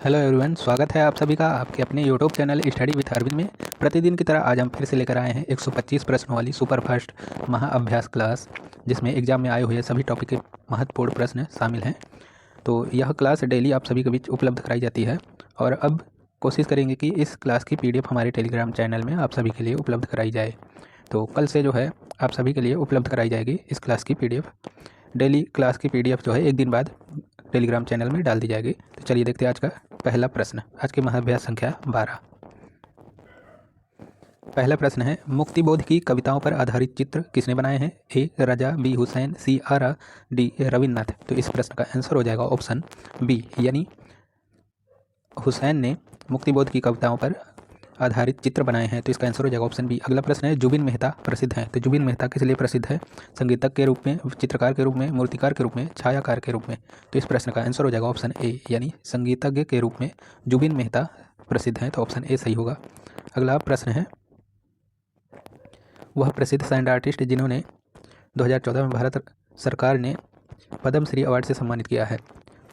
Hello everyone, स्वागत है आप सभी का आपके अपने YouTube channel study with Arvind में। प्रतिदिन की तरह आज हम फिर से लेकर आए हैं 125 प्रश्नों वाली सुपरफास्ट महाअभ्यास क्लास, जिसमें एग्जाम में आए हुए सभी टॉपिक के महत्वपूर्ण प्रश्न शामिल हैं। तो यह क्लास डेली आप सभी के बीच उपलब्ध कराई जाती है और अब कोशिश करेंगे कि इस क्लास की PDF हमारे टेलीग्राम चैनल में आप सभी के लिए उपलब्ध कराई जाए। तो कल से जो है आप सभी के लिए उपलब्ध कराई जाएगी इस क्लास की PDF। डेली क्लास की PDF जो है एक दिन बाद टेलीग्राम चैनल में डाल दी जाएगी। तो चलिए देखते हैं आज का पहला प्रश्न, आज के महाअभ्यास संख्या 12। पहला प्रश्न है, मुक्तिबोध की कविताओं पर आधारित चित्र किसने बनाए हैं? ए राजा, बी हुसैन, सी आरा, डी रविन्द्रनाथ। तो इस प्रश्न का आंसर हो जाएगा ऑप्शन बी, यानी हुसैन ने मुक्तिबोध की कविताओं पर आधारित चित्र बनाए हैं। तो इसका आंसर हो जाएगा ऑप्शन बी। अगला प्रश्न है, जुबिन मेहता प्रसिद्ध हैं। तो जुबिन मेहता किस लिए प्रसिद्ध है? संगीतज्ञ के रूप में, चित्रकार के रूप में, मूर्तिकार के रूप में, छायाकार के रूप में। तो इस प्रश्न का आंसर हो जाएगा ऑप्शन ए, यानी संगीतज्ञ के रूप में जुबिन मेहता प्रसिद्ध हैं। तो ऑप्शन ए सही होगा। अगला प्रश्न है, वह प्रसिद्ध सैंड आर्टिस्ट जिन्होंने 2014 में भारत सरकार ने पद्मश्री अवार्ड से सम्मानित किया है,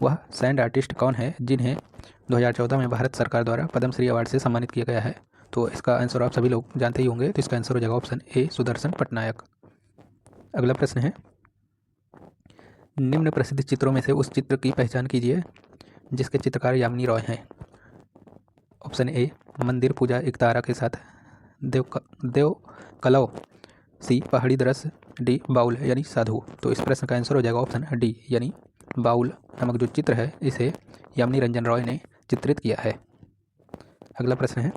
वह सैंड आर्टिस्ट कौन है जिन्हें 2014 में भारत सरकार द्वारा पद्मश्री अवार्ड से सम्मानित किया गया है? तो इसका आंसर आप सभी लोग जानते ही होंगे। तो इसका आंसर हो जाएगा ऑप्शन ए, सुदर्शन पटनायक। अगला प्रश्न है, निम्न प्रसिद्ध चित्रों में से उस चित्र की पहचान कीजिए जिसके चित्रकार यामिनी रॉय हैं। ऑप्शन ए, मंदिर पूजा एक तारा के साथ, देव कलव, सी पहाड़ी दृश्य, डी बाउल यानी साधु। तो इस प्रश्न का आंसर हो जाएगा ऑप्शन डी, यानी बाउल नामक जो चित्र है इसे यामिनी रंजन रॉय ने चित्रित किया है। अगला प्रश्न है,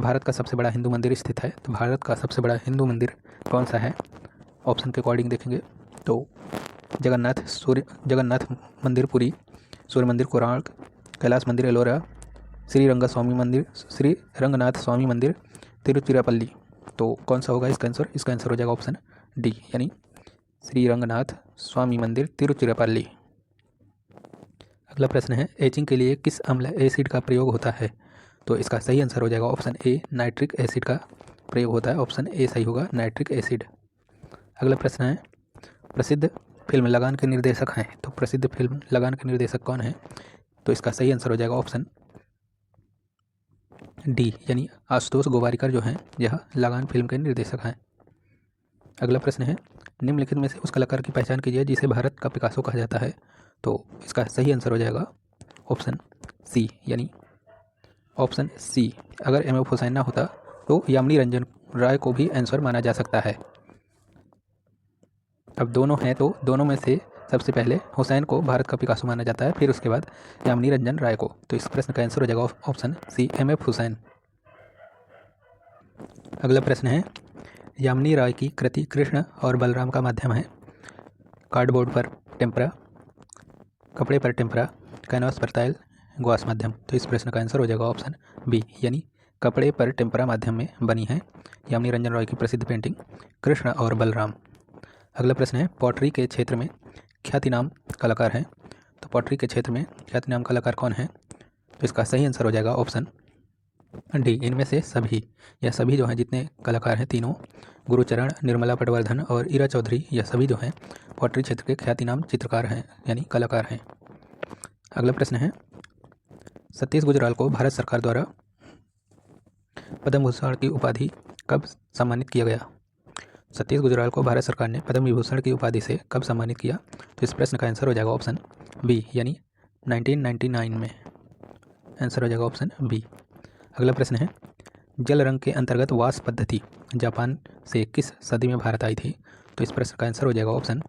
भारत का सबसे बड़ा हिंदू मंदिर स्थित है। तो भारत का सबसे बड़ा हिंदू मंदिर कौन सा है? ऑप्शन के अकॉर्डिंग देखेंगे तो जगन्नाथ मंदिर पुरी, सूर्य मंदिर कोणार्क, कैलाश मंदिर एलोरा, श्री रंगनाथ स्वामी मंदिर तिरुचिरापल्ली। तो कौन सा होगा इसका आंसर? इसका आंसर हो जाएगा ऑप्शन डी, यानी श्री रंगनाथ स्वामी मंदिर तिरुचिरापल्ली। अगला प्रश्न है, एचिंग के लिए किस अम्ल एसिड का प्रयोग होता है? तो इसका सही आंसर हो जाएगा ऑप्शन ए, नाइट्रिक एसिड का प्रयोग होता है। ऑप्शन ए सही होगा, नाइट्रिक एसिड। अगला प्रश्न है, प्रसिद्ध फिल्म लगान के निर्देशक हैं। तो प्रसिद्ध फिल्म लगान के निर्देशक कौन है? तो इसका सही आंसर हो जाएगा ऑप्शन डी, यानी आशुतोष गोवारिकर जो हैं यह लगान फिल्म के निर्देशक हैं। अगला प्रश्न है, निम्नलिखित में से उस कलाकार की पहचान कीजिए जिसे भारत का पिकासो कहा जाता है। तो इसका सही आंसर हो जाएगा ऑप्शन सी, यानी ऑप्शन सी। अगर एम.एफ. हुसैन ना होता तो यामिनी रंजन राय को भी आंसर माना जा सकता है। अब दोनों हैं तो दोनों में से सबसे पहले हुसैन को भारत का पिकासो माना जाता है, फिर उसके बाद यामिनी रंजन राय को। तो इस प्रश्न का आंसर हो जाएगा ऑप्शन सी, एम.एफ. हुसैन। अगला प्रश्न है, यामिनी राय की कृति कृष्ण और बलराम का माध्यम है। कार्डबोर्ड पर टेम्परा, कपड़े पर टेम्परा, कैनवास पर टाइल, ग्वास माध्यम। तो इस प्रश्न का आंसर हो जाएगा ऑप्शन बी, यानी कपड़े पर टेम्परा माध्यम में बनी है यामिनी रंजन रॉय की प्रसिद्ध पेंटिंग कृष्ण और बलराम। अगला प्रश्न है, पॉटरी के क्षेत्र में ख्यातिनाम कलाकार हैं। तो पॉटरी के क्षेत्र में ख्यातिनाम कलाकार कौन है? तो इसका सही आंसर हो जाएगा ऑप्शन डी, इनमें से सभी। यह सभी जो हैं जितने कलाकार हैं तीनों, गुरुचरण, निर्मला पटवर्धन और ईरा चौधरी, यह सभी जो हैं पॉटरी क्षेत्र के ख्यातिनाम चित्रकार हैं यानी कलाकार हैं। अगला प्रश्न है, सतीश गुजराल को भारत सरकार द्वारा पद्म भूषण की उपाधि कब सम्मानित किया गया? सतीश गुजराल को भारत सरकार ने पद्म विभूषण की उपाधि से कब सम्मानित किया? तो इस प्रश्न का आंसर हो जाएगा ऑप्शन बी, यानी 1999 में। आंसर हो जाएगा ऑप्शन बी। अगला प्रश्न है, जल रंग के अंतर्गत वास पद्धति जापान से किस सदी में भारत आई थी? तो इस प्रश्न का आंसर हो जाएगा ऑप्शन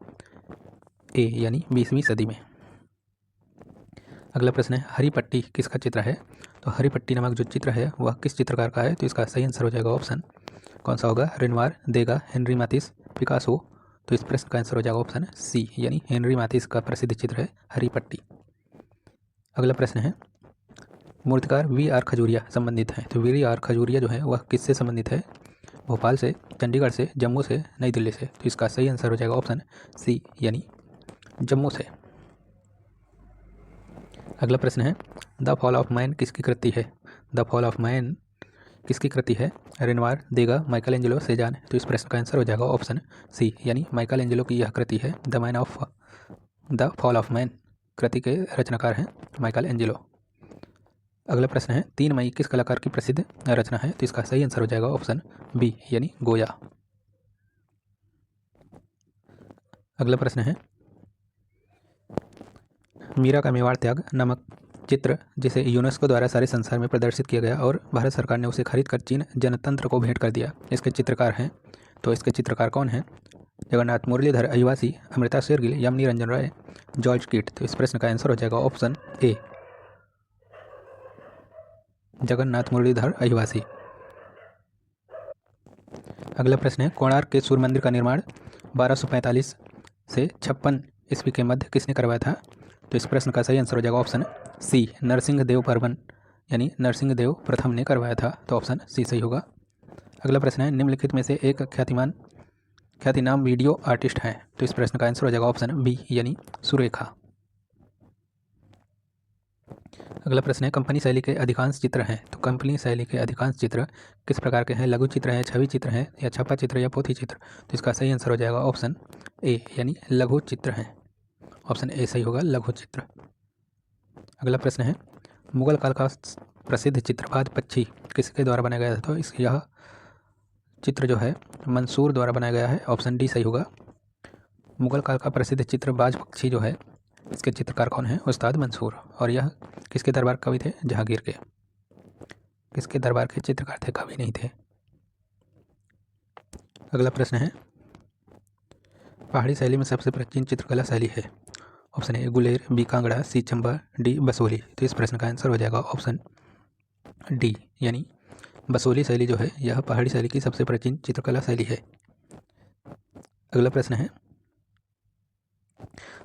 ए, यानी 20वीं सदी में। अगला प्रश्न है, हरी पट्टी किसका चित्र है? तो हरी पट्टी नामक जो चित्र है वह किस चित्रकार का है? तो इसका सही आंसर हो जाएगा ऑप्शन कौन सा होगा? रेनवार, देगा, हेनरी माथिस, पिकासो। तो इस प्रश्न का आंसर हो जाएगा ऑप्शन सी, यानी हेनरी माथिस का प्रसिद्ध चित्र है हरी पट्टी। अगला प्रश्न है, मूर्तिकार वी.आर. खजूरिया संबंधित हैं। तो वी.आर. खजूरिया जो है वह किससे संबंधित है? भोपाल से, चंडीगढ़ से, जम्मू से, नई दिल्ली से। तो इसका सही आंसर हो जाएगा ऑप्शन सी, यानी जम्मू से। अगला प्रश्न है, द फॉल ऑफ मैन किसकी कृति है? द फॉल ऑफ मैन किसकी कृति है? रेनवार, देगा, माइकल एंजेलो, सेजान। तो इस प्रश्न का आंसर हो जाएगा ऑप्शन सी, यानी माइकल एंजेलो की यह कृति है। द फॉल ऑफ मैन कृति के रचनाकार हैं माइकल एंजेलो। अगला प्रश्न है 3 मई किस कलाकार की प्रसिद्ध रचना है? तो इसका सही आंसर हो जाएगा ऑप्शन बी यानी गोया। अगला प्रश्न है मीरा का मेवाड़ त्याग नामक चित्र जिसे यूनेस्को द्वारा सारे संसार में प्रदर्शित किया गया और भारत सरकार ने उसे खरीद कर चीन जनतंत्र को भेंट कर दिया, इसके चित्रकार हैं? तो इसके चित्रकार कौन हैं? जगन्नाथ मुरलीधर अहिवासी, अमृता शेरगिल, यामिनी रंजन राय, जॉर्ज कीट। तो इस प्रश्न का आंसर हो जाएगा ऑप्शन ए जगन्नाथ मुरलीधर अहिवासी। अगला प्रश्न है कोणार्क के सूर्य मंदिर का निर्माण 1245 से 56 ईस्वी के मध्य किसने करवाया था? तो इस प्रश्न का सही आंसर हो जाएगा ऑप्शन सी नरसिंह देव परवन यानी नरसिंह देव प्रथम ने करवाया था। तो ऑप्शन सी सही होगा। अगला प्रश्न है निम्नलिखित में से एक ख्यातिनाम वीडियो आर्टिस्ट हैं? तो इस प्रश्न का आंसर हो जाएगा ऑप्शन बी यानी सुरेखा। अगला प्रश्न है कंपनी शैली के अधिकांश चित्र हैं? तो कंपनी शैली के अधिकांश चित्र किस प्रकार के हैं? लघु चित्र हैं, छवि चित्र हैं, या छपा चित्र या पोथी चित्र? तो इसका सही आंसर हो जाएगा ऑप्शन ए यानी लघु चित्र हैं। ऑप्शन ए सही होगा, लघु चित्र। अगला प्रश्न है मुगल काल का प्रसिद्ध चित्रबाज पक्षी किसके द्वारा बनाया गया था? तो यह चित्र जो है मंसूर द्वारा बनाया गया है। ऑप्शन डी सही होगा। मुगल काल का प्रसिद्ध चित्रबाज पक्षी जो है इसके चित्रकार कौन है? उस्ताद मंसूर। और यह किसके दरबार कवि थे? जहांगीर के। किसके दरबार के चित्रकार थे, कवि नहीं थे। अगला प्रश्न है पहाड़ी शैली में सबसे प्राचीन चित्रकला शैली है? Option A Guler, B Kangra, C Chamba, D Basohli. तो इस प्रश्न का आंसर हो जाएगा ऑप्शन डी यानी बसोली शैली जो है यह पहाड़ी शैली की सबसे प्राचीन चित्रकला शैली है। अगला प्रश्न है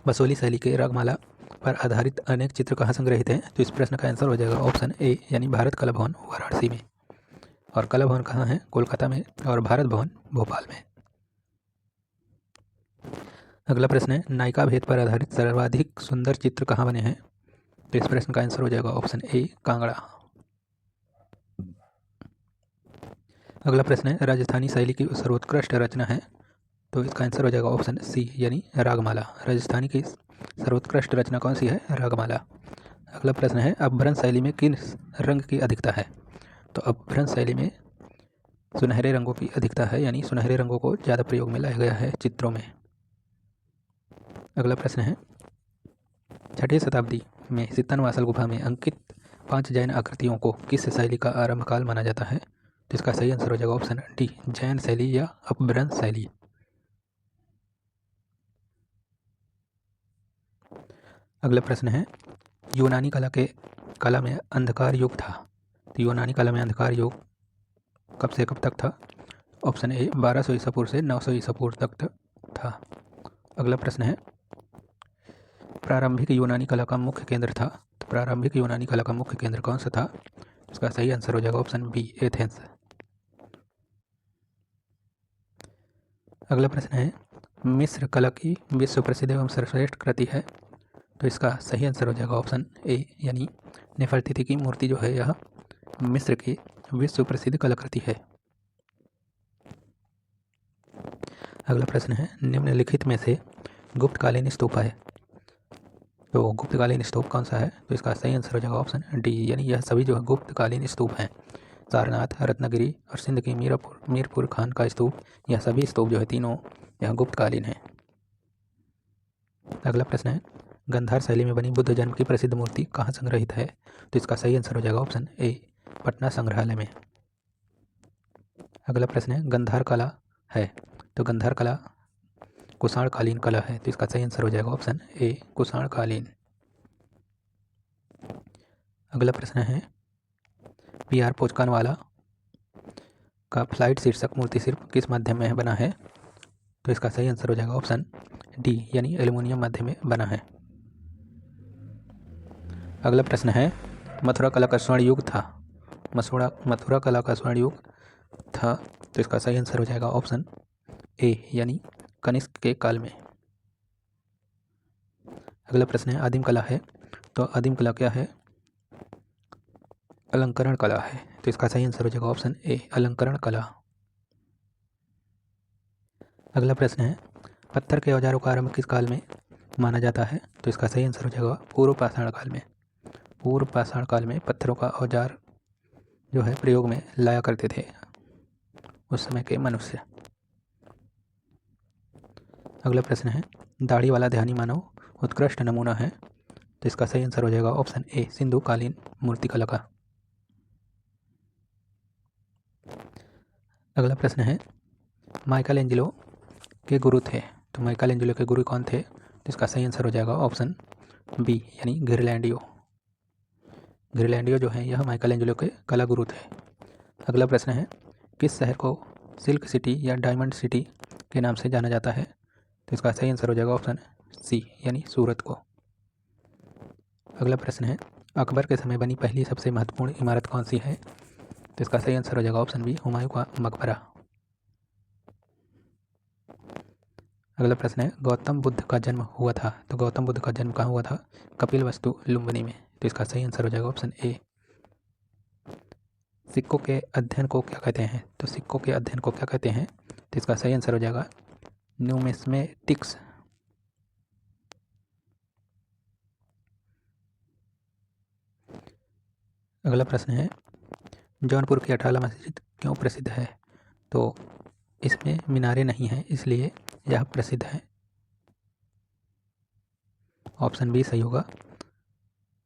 बसोली शैली के रागमाला पर आधारित अनेक चित्र कहाँ संग्रहित हैं? तो इस प्रश्न का आंसर हो जाएगा ऑप्शन ए यानी भारत कला भवन वाराणसी में। और कला भवन कहाँ है? कोलकाता में। और भारत भवन भोपाल में। अगला प्रश्न है नायिका भेद पर आधारित सर्वाधिक सुंदर चित्र कहाँ बने हैं? तो इस प्रश्न का आंसर हो जाएगा ऑप्शन ए कांगड़ा। अगला प्रश्न है राजस्थानी शैली की सर्वोत्कृष्ट रचना है? तो इसका आंसर हो जाएगा ऑप्शन सी यानी रागमाला। राजस्थानी की सर्वोत्कृष्ट रचना कौन सी है? रागमाला। अगला प्रश्न है अपभ्रंश शैली में किस रंग की अधिकता है? तो अपभ्रंश शैली में सुनहरे रंगों की अधिकता है, यानी सुनहरे रंगों को ज़्यादा प्रयोग में लाया गया है चित्रों में। अगला प्रश्न है 6वीं शताब्दी में सित्तनवासल गुफा में अंकित 5 जैन आकृतियों को किस शैली का आरंभ काल माना जाता है? तो इसका सही आंसर हो जाएगा ऑप्शन डी जैन शैली या अपभ्रंश शैली। अगला प्रश्न है यूनानी कला में अंधकार युग था? तो यूनानी कला में अंधकार युग कब से कब तक था? ऑप्शन ए 1200 ईसा पूर्व से 900 ईसा पूर्व तक था। अगला प्रश्न है प्रारंभिक यूनानी कला का मुख्य केंद्र था? तो प्रारंभिक यूनानी कला का मुख्य केंद्र कौन सा था? इसका सही आंसर हो जाएगा ऑप्शन बी एथेंस। अगला प्रश्न है मिस्र कला की विश्व प्रसिद्ध एवं सर्वश्रेष्ठ कृति है? तो इसका सही आंसर हो जाएगा ऑप्शन ए यानी नेफरतिति की मूर्ति जो है यह मिस्र की विश्व प्रसिद्ध कलाकृति है। अगला प्रश्न है निम्नलिखित में से गुप्तकालीन स्तूप है? तो गुप्तकालीन स्तूप कौन सा है? तो इसका सही आंसर हो जाएगा ऑप्शन डी यानी यह सभी जो है गुप्तकालीन स्तूप हैं। सारनाथ, रत्नागिरी और सिंध की मीरपुर खान का स्तूप, यह सभी स्तूप जो है तीनों यह गुप्तकालीन है। अगला प्रश्न है गंधार शैली में बनी बुद्ध जन्म की प्रसिद्ध मूर्ति कहाँ संग्रहित है? तो इसका सही आंसर हो जाएगा ऑप्शन ए पटना संग्रहालय में। अगला प्रश्न है गंधार कला है? तो गंधार कला कुषाणकालीन कला है। तो इसका सही आंसर हो जाएगा ऑप्शन ए कुषाणकालीन। अगला प्रश्न है पी.आर. पोचकानवाला का फ्लाइट शीर्षक मूर्ति शिल्प किस माध्यम में बना है? तो इसका सही आंसर हो जाएगा ऑप्शन डी यानी एल्युमिनियम माध्यम में बना है। अगला प्रश्न है मथुरा कला का स्वर्ण युग था? मथुरा कला का स्वर्ण युग था, तो इसका सही आंसर हो जाएगा ऑप्शन ए यानी कनिष्क के काल में। अगला प्रश्न है आदिम कला है? तो आदिम कला क्या है? अलंकरण कला है। तो इसका सही आंसर हो जाएगा ऑप्शन ए अलंकरण कला। अगला प्रश्न है पत्थर के औजारों का आरंभ किस काल में माना जाता है? तो इसका सही आंसर हो जाएगा पूर्व पाषाण काल में। पूर्व पाषाण काल में पत्थरों का औजार जो है प्रयोग में लाया करते थे उस समय के मनुष्य। अगला प्रश्न है, दाढ़ी वाला ध्यानी मानव उत्कृष्ट नमूना है, तो इसका सही आंसर हो जाएगा ऑप्शन ए, सिंधु कालीन मूर्तिकला का। अगला प्रश्न है, माइकल एंजेलो के गुरु थे, तो माइकल एंजेलो के गुरु कौन थे, तो इसका सही आंसर हो जाएगा ऑप्शन बी, यानी घिरलैंडियो। घिरलैंडियो जो है यह माइकल एंजेलो के कला गुरु थे। अगला प्रश्न है, किस शहर को सिल्क सिटी या डायमंड सिटी के नाम से जाना जाता है, तो इसका सही आंसर हो जाएगा ऑप्शन सी, यानी सूरत को। अगला प्रश्न है, अकबर के समय बनी पहली सबसे महत्वपूर्ण इमारत कौन सी है, तो इसका सही आंसर हो जाएगा ऑप्शन बी, हुमायूं का मकबरा। अगला प्रश्न है, गौतम बुद्ध का जन्म हुआ था, तो गौतम बुद्ध का जन्म कहाँ हुआ था, कपिलवस्तु लुम्बिनी में, तो इसका सही आंसर हो जाएगा ऑप्शन ए। सिक्कों के अध्ययन को क्या कहते हैं, तो सिक्कों के अध्ययन को क्या कहते हैं, तो इसका सही आंसर हो जाएगा न्यूमिस्मेटिक्स। अगला प्रश्न है, जौनपुर की अठाला मस्जिद क्यों प्रसिद्ध है, तो इसमें मीनारें नहीं हैं इसलिए यह प्रसिद्ध है, ऑप्शन बी सही होगा।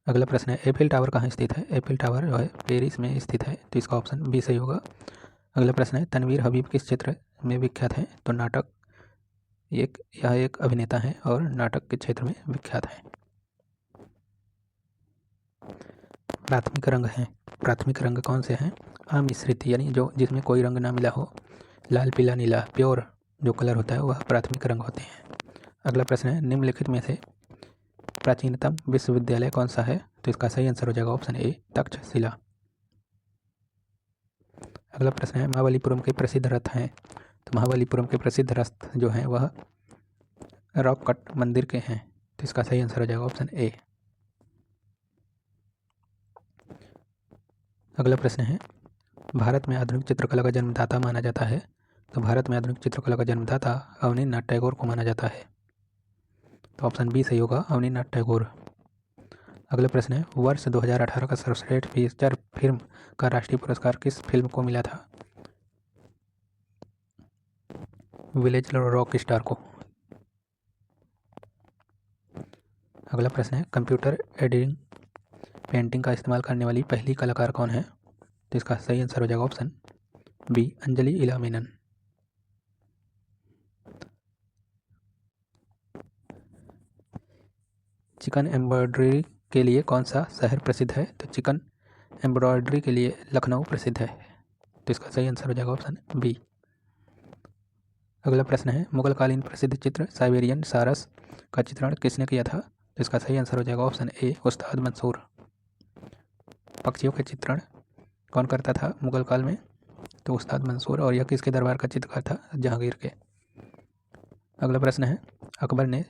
अगला प्रश्न है, एफिल टावर कहाँ स्थित है, एफिल टावर जो है पेरिस में स्थित है, तो इसका ऑप्शन बी सही होगा। अगला प्रश्न है, तनवीर हबीब किस क्षेत्र में विख्यात है, तो नाटक, यह एक अभिनेता है और नाटक के क्षेत्र में विख्यात है। प्राथमिक रंग हैं, प्राथमिक रंग कौन से हैं, अमिश्रित, यानी जो जिसमें कोई रंग ना मिला हो, लाल पीला नीला प्योर जो कलर होता है वह प्राथमिक रंग होते हैं। अगला प्रश्न है, निम्नलिखित में से प्राचीनतम विश्वविद्यालय कौन सा है, तो इसका सही आंसर हो जाएगा ऑप्शन ए, तक्षशिला। अगला प्रश्न है, महाबलीपुरम के प्रसिद्ध रथ हैं, तो महाबलीपुरम के प्रसिद्ध रथ जो हैं वह रॉक कट मंदिर के हैं, तो इसका सही आंसर हो जाएगा ऑप्शन ए। अगला प्रश्न है, भारत में आधुनिक चित्रकला का जन्मदाता माना जाता है, तो भारत में आधुनिक चित्रकला का जन्मदाता अवनींद्रनाथ टैगोर को माना जाता है, तो ऑप्शन बी सही होगा, अवनींद्रनाथ टैगोर। अगला प्रश्न है, वर्ष 2018 का सर्वश्रेष्ठ फीचर फिल्म का राष्ट्रीय पुरस्कार किस फिल्म को मिला था, विलेज रॉक स्टार को। अगला प्रश्न है, कंप्यूटर एडिटिंग पेंटिंग का इस्तेमाल करने वाली पहली कलाकार कौन है, तो इसका सही आंसर हो जाएगा ऑप्शन बी, अंजलि इला मेनन। चिकन एम्ब्रॉयडरी के लिए कौन सा शहर प्रसिद्ध है, तो चिकन एम्ब्रॉयडरी के लिए लखनऊ प्रसिद्ध है, तो इसका सही आंसर हो जाएगा ऑप्शन बी। अगला प्रश्न है, मुगल कालीन प्रसिद्ध चित्र साइबेरियन सारस का चित्रण किसने किया था, तो इसका सही आंसर हो जाएगा ऑप्शन ए, उस्ताद मंसूर। पक्षियों के चित्रण कौन करता था मुगल काल में, तो उस्ताद मंसूर, और यह किसके दरबार का चित्रकार था, जहांगीर के। अगला प्रश्न है, अकबर ने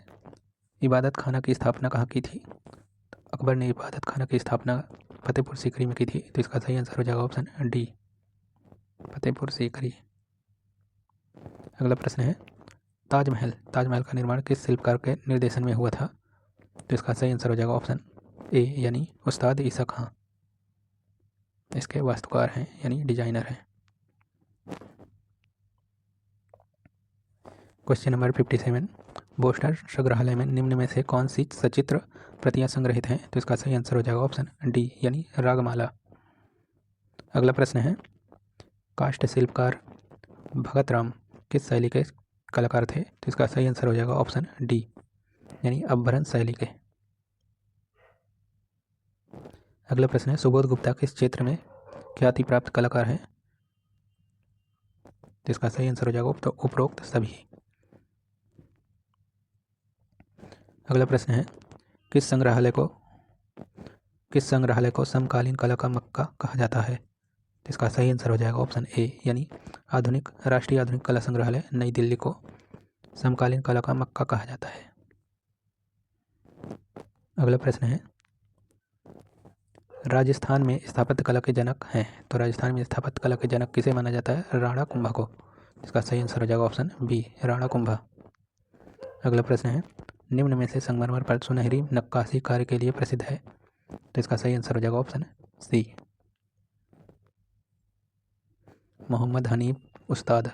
इबादत खाना की स्थापना कहाँ की थी, तो अकबर ने इबादत खाना की स्थापना फतेहपुर सीकरी में की थी, तो इसका सही आंसर हो जाएगा ऑप्शन डी, फतेहपुर सीकरी। अगला प्रश्न है, ताजमहल ताजमहल का निर्माण किस शिल्पकार के निर्देशन में हुआ था, तो इसका सही आंसर हो जाएगा ऑप्शन ए, यानी उस्ताद ईसा खां इसके वास्तुकार हैं, यानी डिजाइनर हैं। क्वेश्चन नंबर 57, बोस्टन संग्रहालय में निम्न में से कौन सी सचित्र प्रतियां संग्रहित हैं, तो इसका सही आंसर हो जाएगा ऑप्शन डी, यानी रागमाला। अगला प्रश्न है, काष्ठ शिल्पकार भगत राम किस शैली के कलाकार थे, तो इसका सही आंसर हो जाएगा ऑप्शन डी, यानी अपभ्रंश शैली के। अगला प्रश्न है, सुबोध गुप्ता किस क्षेत्र में ख्याति प्राप्त कलाकार हैं, तो इसका सही आंसर हो जाएगा उपरोक्त सभी। अगला प्रश्न है, किस संग्रहालय को समकालीन कला का मक्का कहा जाता है, तो इसका सही आंसर हो जाएगा ऑप्शन ए, यानी राष्ट्रीय आधुनिक कला संग्रहालय नई दिल्ली को समकालीन कला का मक्का कहा जाता है। अगला प्रश्न है, राजस्थान में स्थापत्य कला के जनक हैं, तो राजस्थान में स्थापत्य कला के जनक किसे माना जाता है, राणा कुंभा को, इसका सही आंसर हो जाएगा ऑप्शन बी, राणा कुंभा। अगला प्रश्न है, निम्न में से संगमरमर पर सुनहरी नक्काशी कार्य के लिए प्रसिद्ध है, तो इसका सही आंसर हो जाएगा ऑप्शन सी, मोहम्मद हनीफ उस्ताद।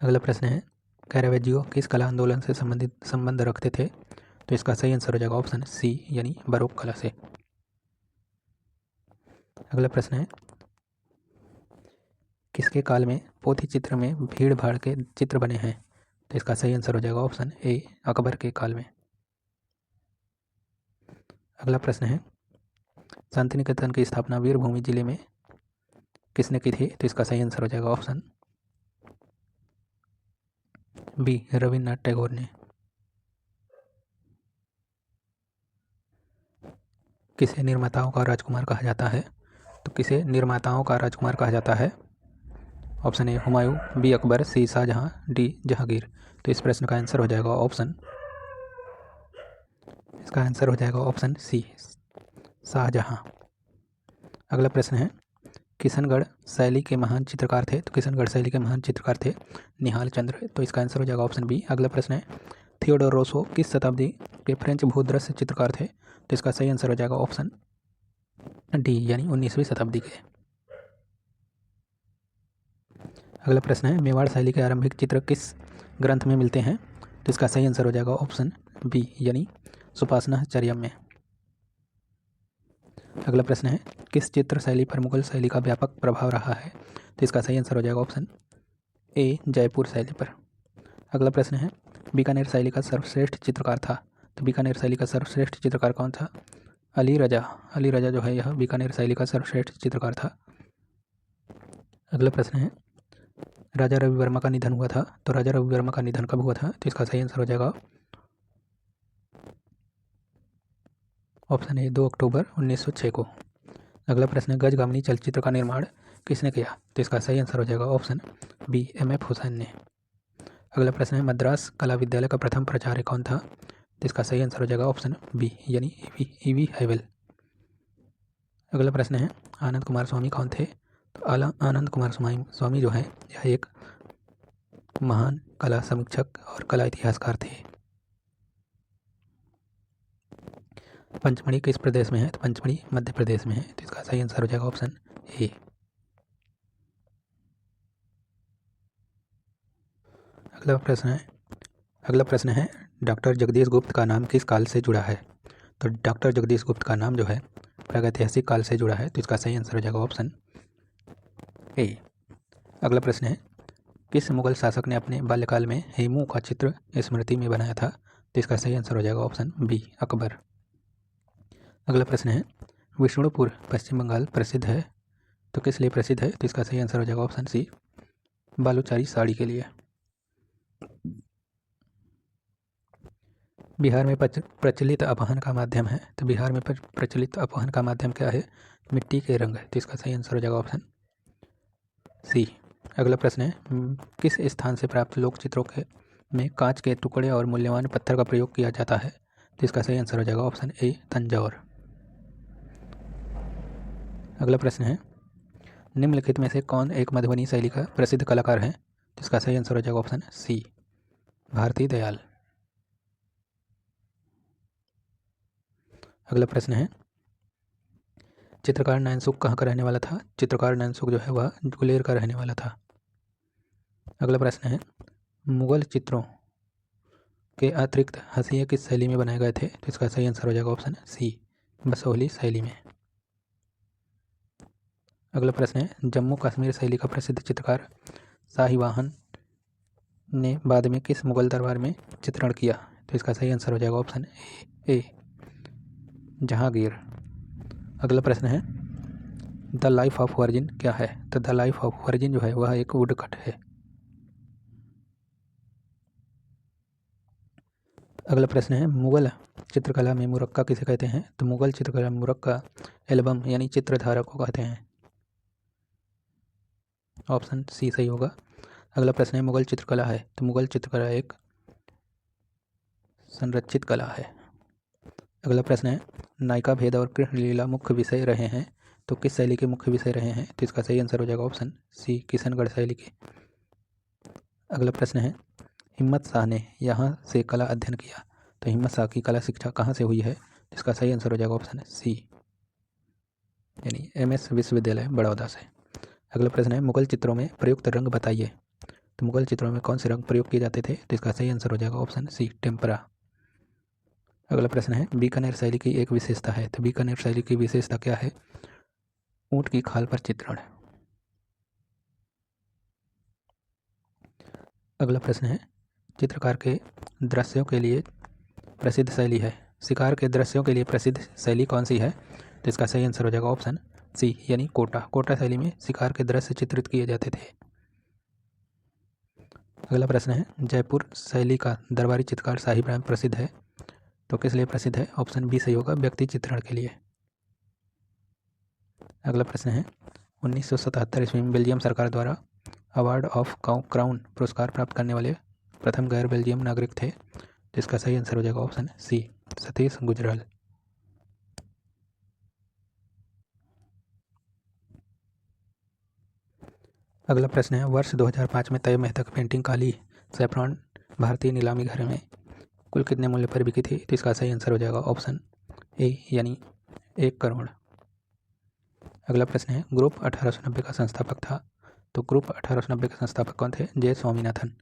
अगला प्रश्न है, कैरावेजियो किस कला आंदोलन से संबंध रखते थे? तो इसका सही आंसर हो जाएगा ऑप्शन सी, यानी बरोक कला से। अगला प्रश्न है, किसके काल में पोथी चित्र में भीड़ भाड़ के चित्र बने हैं? तो इसका सही आंसर हो जाएगा ऑप्शन ए, अकबर के काल में। अगला प्रश्न है, शांति निकेतन की स्थापना वीरभूमि जिले में किसने की थी? तो इसका सही आंसर हो जाएगा ऑप्शन बी, रविन्द्रनाथ टैगोर ने। किसे निर्माताओं का राजकुमार कहा जाता है? तो किसे निर्माताओं का राजकुमार कहा जाता है? Option A Humayun, B Akbar, C Shahjahan, D Jahangir. तो इस प्रश्न का आंसर हो जाएगा ऑप्शन सी, शाहजहां। अगला प्रश्न है, किशनगढ़ शैली के महान चित्रकार थे? तो किशनगढ़ शैली के महान चित्रकार थे निहाल चंद्र। तो इसका आंसर हो जाएगा ऑप्शन बी। अगला प्रश्न है, थियोडोर रोसो किस शताब्दी के फ्रेंच भूदृश्य चित्रकार थे? तो इसका सही आंसर हो जाएगा ऑप्शन डी, यानी 19वीं शताब्दी के। अगला प्रश्न है, मेवाड़ शैली के आरंभिक चित्र किस ग्रंथ में मिलते हैं? तो इसका सही आंसर हो जाएगा ऑप्शन बी, यानी सुपासना चर्यम में। अगला प्रश्न है, किस चित्र शैली पर मुगल शैली का व्यापक प्रभाव रहा है? तो इसका सही आंसर हो जाएगा ऑप्शन ए, जयपुर शैली पर। अगला प्रश्न है, बीकानेर शैली का सर्वश्रेष्ठ चित्रकार था? तो बीकानेर शैली का सर्वश्रेष्ठ चित्रकार कौन था? अली रजा जो है यह बीकानेर शैली का सर्वश्रेष्ठ चित्रकार था। अगला प्रश्न है, राजा रवि वर्मा का निधन हुआ था? तो राजा रवि वर्मा का निधन कब हुआ था? तो इसका सही आंसर हो जाएगा ऑप्शन ए, 2 अक्टूबर 1906 को। अगला प्रश्न है, गजगामिनी चलचित्र का निर्माण किसने किया? तो इसका सही आंसर हो जाएगा ऑप्शन बी, M.F. हुसैन ने। अगला प्रश्न है, मद्रास कला विद्यालय का प्रथम प्राचार्य कौन था? तो इसका सही आंसर हो जाएगा ऑप्शन बी, यानी E.V. हैवेल। अगला प्रश्न है, आनंद कुमार स्वामी कौन थे? तो आनंद कुमार स्वामी जो है यह एक महान कला समीक्षक और कला इतिहासकार थे। पंचमढ़ी किस प्रदेश में है? तो पंचमढ़ी मध्य प्रदेश में है। तो इसका सही आंसर हो जाएगा ऑप्शन ए। अगला प्रश्न है, डॉक्टर जगदीश गुप्त का नाम किस काल से जुड़ा है? तो डॉक्टर जगदीश गुप्त का नाम जो है प्रागैतिहासिक काल से जुड़ा है। तो इसका सही आंसर हो जाएगा ऑप्शन ए। अगला प्रश्न है, किस मुगल शासक ने अपने बाल्यकाल में हेमू का चित्र स्मृति में बनाया था? तो इसका सही आंसर हो जाएगा ऑप्शन बी, अकबर। अगला प्रश्न है, विष्णुपुर पश्चिम बंगाल प्रसिद्ध है तो किस लिए प्रसिद्ध है? तो इसका सही आंसर हो जाएगा ऑप्शन सी, बालूचारी साड़ी के लिए। बिहार में प्रचलित अपहरण का माध्यम है? तो बिहार में प्रचलित अपहरण का माध्यम क्या है? मिट्टी के रंग है। तो इसका सही आंसर हो जाएगा ऑप्शन सी। अगला प्रश्न है, किस स्थान से प्राप्त लोक चित्रों के में कांच के टुकड़े और मूल्यवान पत्थर का प्रयोग किया जाता है? तो इसका सही आंसर हो जाएगा ऑप्शन ए, तंजौर। अगला प्रश्न है, निम्नलिखित में से कौन एक मधुबनी शैली का प्रसिद्ध कलाकार है? तो इसका सही आंसर हो जाएगा ऑप्शन सी, भारती दयाल। अगला प्रश्न है, चित्रकार नैनसुख कहाँ का रहने वाला था? चित्रकार नैनसुख जो है वह गुलेर का रहने वाला था। अगला प्रश्न है, मुगल चित्रों के अतिरिक्त हंसिया किस शैली में बनाए गए थे? तो इसका सही आंसर हो जाएगा ऑप्शन सी, बसोहली शैली में। अगला प्रश्न है, जम्मू कश्मीर शैली का प्रसिद्ध चित्रकार शाहीवाहन ने बाद में किस मुगल दरबार में चित्रण किया? तो इसका सही आंसर हो जाएगा ऑप्शन ए, जहांगीर। अगला प्रश्न है, द लाइफ ऑफ वर्जिन क्या है? तो द लाइफ ऑफ वर्जिन जो है वह एक वुडकट है। अगला प्रश्न है, मुगल चित्रकला में मुरक्का किसे कहते हैं? तो मुगल चित्रकला में मुरक्का एल्बम यानी चित्रधारा को कहते हैं। ऑप्शन सी सही होगा। अगला प्रश्न है, मुगल चित्रकला है? तो मुगल चित्रकला एक संरक्षित कला है। अगला प्रश्न है, नायिका भेद और कृष्ण लीला मुख्य विषय रहे हैं तो किस शैली के मुख्य विषय रहे हैं? तो इसका सही आंसर हो जाएगा ऑप्शन सी, किशनगढ़ शैली के। अगला प्रश्न है, हिम्मत शाह ने यहाँ से कला अध्ययन किया तो हिम्मत शाह की कला शिक्षा कहाँ से हुई है? इसका सही आंसर हो जाएगा ऑप्शन सी, यानी MS विश्वविद्यालय बड़ौदा से। अगला प्रश्न है, मुगल चित्रों में प्रयुक्त रंग बताइए। तो मुगल चित्रों में कौन से रंग प्रयोग किए जाते थे? तो इसका सही आंसर हो जाएगा ऑप्शन सी, टेम्परा। अगला प्रश्न है, बीकानेर शैली की एक विशेषता है। तो बीकानेर शैली की विशेषता क्या है? ऊंट की खाल पर चित्रण। अगला प्रश्न है, चित्रकार के दृश्यों के लिए प्रसिद्ध शैली है। शिकार के दृश्यों के लिए प्रसिद्ध शैली कौन सी है? तो इसका सही आंसर हो जाएगा ऑप्शन सी, यानी कोटा। कोटा शैली में शिकार के दृश्य चित्रित किए जाते थे। अगला प्रश्न है, जयपुर शैली का दरबारी चित्रकार शाही ब्रह्म प्रसिद्ध है। तो किस लिए प्रसिद्ध है? ऑप्शन बी सही होगा, व्यक्ति चित्रण के लिए। अगला प्रश्न है, 1977 ईस्वी में बेल्जियम सरकार द्वारा अवार्ड ऑफ क्राउन पुरस्कार प्राप्त करने वाले प्रथम गैर बेल्जियम नागरिक थे। तो इसका सही आंसर हो जाएगा ऑप्शन सी, सतीश गुजराल। अगला प्रश्न है, वर्ष 2005 में तय मेहता की पेंटिंग काली सैफरॉन भारतीय नीलामी घर में कुल कितने मूल्य पर बिकी थी? तो इसका सही आंसर हो जाएगा ऑप्शन ए, यानी 1 करोड़। अगला प्रश्न है, ग्रुप 1890 का संस्थापक था। तो ग्रुप 1890 के संस्थापक कौन थे? जे स्वामीनाथन।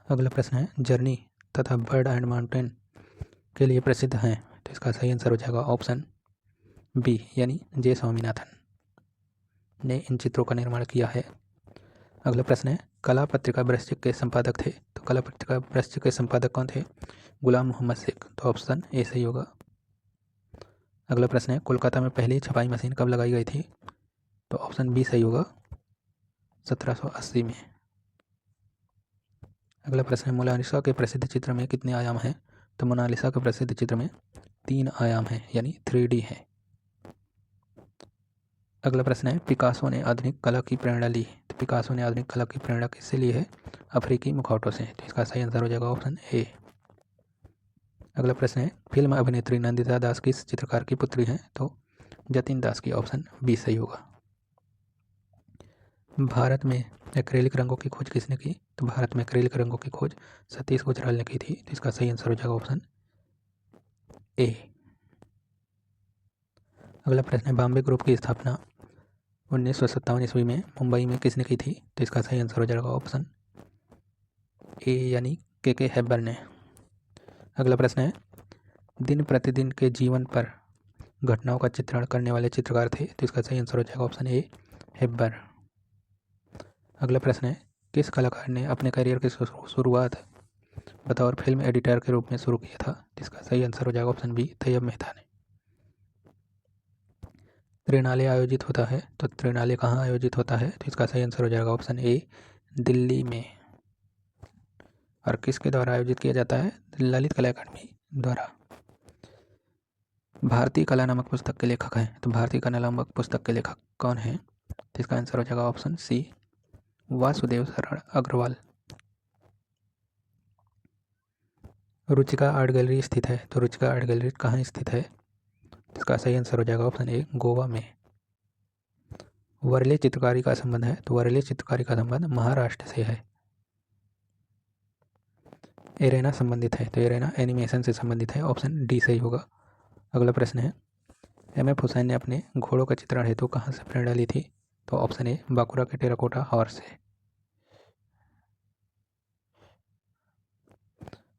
अगला प्रश्न है, जर्नी तथा बर्ड एंड माउंटेन के लिए प्रसिद्ध हैं। तो इसका सही आंसर हो जाएगा ऑप्शन बी, यानी जे स्वामीनाथन ने इन चित्रों का निर्माण किया है। अगला प्रश्न है, कला पत्रिका वृश्चिक के संपादक थे। तो कला पत्रिका वृश्चिक के संपादक कौन थे? गुलाम मोहम्मद शेख। तो ऑप्शन ए सही होगा। अगला प्रश्न है, कोलकाता में पहली छपाई मशीन कब लगाई गई थी? तो ऑप्शन बी सही होगा, 1780 में। अगला प्रश्न है, मोनालिसा के प्रसिद्ध चित्र में कितने आयाम हैं? तो मोनालिसा के प्रसिद्ध चित्र में 3 आयाम हैं, यानी 3D है। अगला प्रश्न है, पिकासो ने आधुनिक कला की प्रेरणा ली। तो पिकासो ने आधुनिक कला की प्रेरणा किससे ली है? अफ्रीकी मुखौटों से। तो इसका सही आंसर हो जाएगा ऑप्शन ए। अगला प्रश्न है, फिल्म अभिनेत्री नंदिता दास किस चित्रकार की पुत्री हैं? तो जतिन दास की। ऑप्शन बी सही होगा। भारत में एक्रेलिक रंगों की खोज किसने की? तो भारत में एक्रेलिक रंगों की खोज सतीश गुजराल ने की थी। तो इसका सही आंसर हो जाएगा ऑप्शन ए। अगला प्रश्न है, बॉम्बे ग्रुप की स्थापना 1957 ईस्वी में मुंबई में किसने की थी? तो इसका सही आंसर हो जाएगा ऑप्शन ए, यानी के हैबर ने। अगला प्रश्न है, दिन प्रतिदिन के जीवन पर घटनाओं का चित्रण करने वाले चित्रकार थे। तो इसका सही आंसर हो जाएगा ऑप्शन ए, हैबर। अगला प्रश्न है, किस कलाकार ने अपने करियर की शुरुआत बतौर फिल्म एडिटर के रूप में शुरू किया था? इसका सही आंसर हो जाएगा ऑप्शन बी, तैयब मेहता ने। त्रिनाले आयोजित होता है। तो त्रिनाले कहाँ आयोजित होता है? तो इसका सही आंसर हो जाएगा ऑप्शन ए, दिल्ली में। और किसके द्वारा आयोजित किया जाता है? ललित कला अकादमी द्वारा। भारतीय कला नामक पुस्तक के लेखक हैं। तो भारतीय कला नामक पुस्तक के लेखक कौन हैं? तो इसका आंसर हो जाएगा ऑप्शन सी, वासुदेव शरण अग्रवाल। रुचिका आर्ट गैलरी स्थित है। तो रुचिका आर्ट गैलरी कहाँ स्थित है? इसका सही आंसर हो जाएगा ऑप्शन ए, गोवा में। वर्ले चित्रकारी का संबंध है। तो वर्ले चित्रकारी का संबंध महाराष्ट्र से है। एरेना संबंधित है। तो एरेना एनिमेशन से संबंधित है। ऑप्शन डी सही होगा। अगला प्रश्न है, M.F. हुसैन ने अपने घोड़ों का चित्रण हेतु कहाँ से प्रेरणा ली थी? तो ऑप्शन ए, बांकुरा के टेराकोटा हॉर्स से।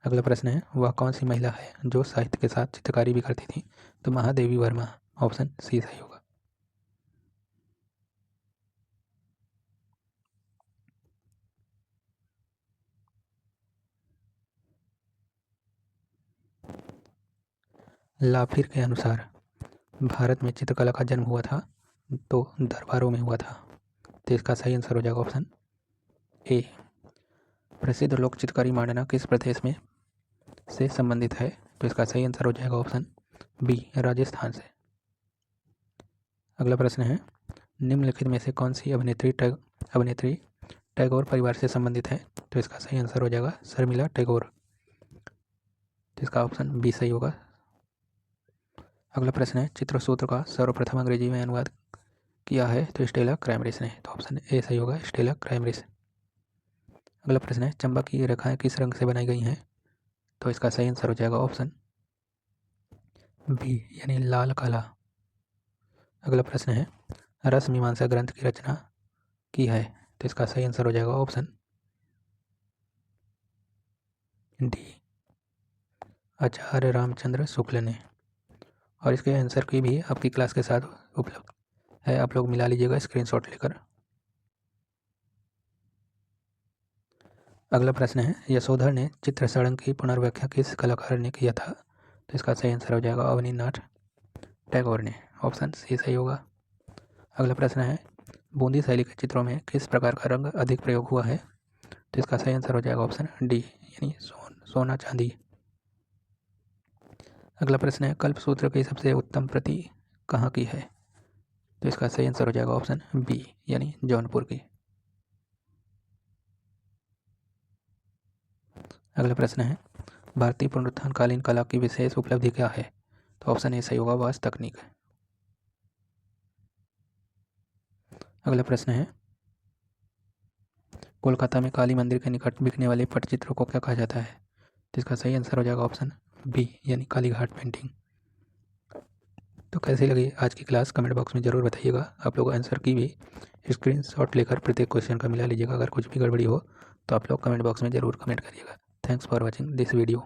अगला प्रश्न है, वह कौन सी महिला है जो साहित्य के साथ चित्रकारी भी करती थी? तो महादेवी वर्मा। ऑप्शन सी सही होगा। लाफिर के अनुसार भारत में चित्रकला का जन्म हुआ था तो दरबारों में हुआ था। तो इसका सही आंसर हो जाएगा ऑप्शन ए। प्रसिद्ध लोक चित्रकारी मांडना किस प्रदेश में से संबंधित है? तो इसका सही आंसर हो जाएगा ऑप्शन बी, राजस्थान से। अगला प्रश्न है, निम्नलिखित में से कौन सी अभिनेत्री टैगोर परिवार से संबंधित है? तो इसका सही आंसर हो जाएगा शर्मिला टैगोर। तो इसका ऑप्शन बी सही होगा। अगला प्रश्न है, चित्रसूत्र का सर्वप्रथम अंग्रेजी में अनुवाद किया है। तो स्टेला क्रैमरिस ने। तो ऑप्शन ए सही होगा, स्टेला क्रैमरिस। अगला प्रश्न है चंबा की रेखाएं किस रंग से बनाई गई हैं? तो इसका सही आंसर हो जाएगा ऑप्शन बी यानी लाल काला। अगला प्रश्न है रस मीमांसा ग्रंथ की रचना की है? तो इसका सही आंसर हो जाएगा ऑप्शन डी आचार्य रामचंद्र शुक्ल ने। और इसके आंसर की भी आपकी क्लास के साथ उपलब्ध है, आप लोग मिला लीजिएगा स्क्रीनशॉट लेकर। अगला प्रश्न है यशोधर ने चित्र सड़क की पुनर्व्याख्या किस कलाकार ने किया था? तो इसका सही आंसर हो जाएगा अवनीनाथ टैगोर ने। ऑप्शन सी सही होगा। अगला प्रश्न है बूंदी शैली के चित्रों में किस प्रकार का रंग अधिक प्रयोग हुआ है? तो इसका सही आंसर हो जाएगा ऑप्शन डी यानी सोना चांदी। अगला प्रश्न है कल्पसूत्र की सबसे उत्तम प्रति कहाँ की है? तो इसका सही आंसर हो जाएगा ऑप्शन बी यानी जौनपुर की। अगला प्रश्न है भारतीय पुनरुत्थानकालीन कला की विशेष उपलब्धि क्या है? तो ऑप्शन ए सही होगा वास्तु तकनीक। अगला प्रश्न है कोलकाता में काली मंदिर के निकट बिकने वाले पटचित्रों को क्या कहा जाता है? तो इसका सही आंसर हो जाएगा ऑप्शन बी यानी काली घाट पेंटिंग। तो कैसी लगी आज की क्लास कमेंट बॉक्स में ज़रूर बताइएगा। आप लोग आंसर की भी स्क्रीनशॉट लेकर प्रत्येक क्वेश्चन का मिला लीजिएगा। अगर कुछ भी गड़बड़ी हो तो आप लोग कमेंट बॉक्स में ज़रूर कमेंट करिएगा। Thanks for watching this video.